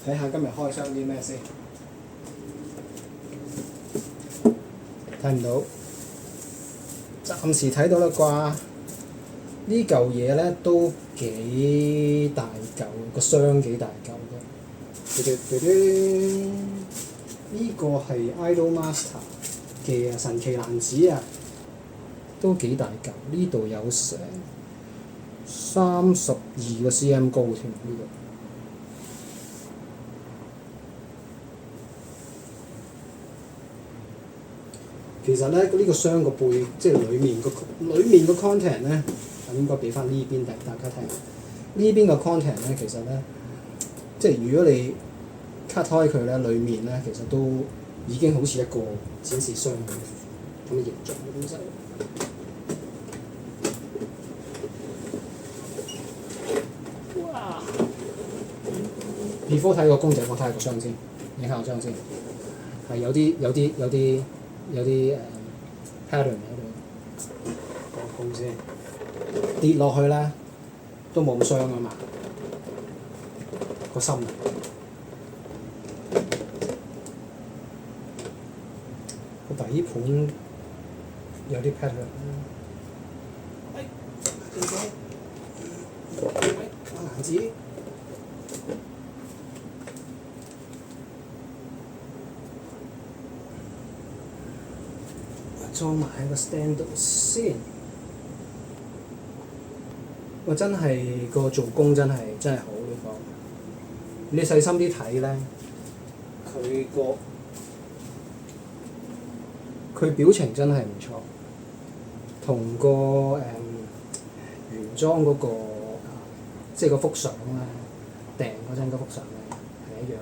睇下今日開箱啲咩先，睇唔到，暫時睇到啦啩。呢嚿嘢咧都幾大嚿，個箱幾大嚿嘅。呢個係 Idolmaster 嘅神奇男子啊，都幾大嚿。呢度有成32個 cm 高添呢度。其實咧，呢個箱個背，即係裡面個 content 咧，應該俾翻呢邊俾大家睇。呢邊個 content 咧，其實咧，即係如果你 cut 開佢咧，裡面咧其實都已經好似一個展示箱咁嘅形狀嘅東西。哇 ！before 睇個公仔，我睇下個箱先，影下個箱先，係有啲pattern 喺度，個公先跌落去咧都冇咁傷啊嘛，個心個底盤有啲 pattern。銀紙。裝埋喺個 stand 度先。哇！真係個做工真係好呢個。你細心啲睇咧，佢表情真係唔錯，同個原裝嗰個即係嗰幅相咧，訂嗰陣嗰幅相咧係一樣。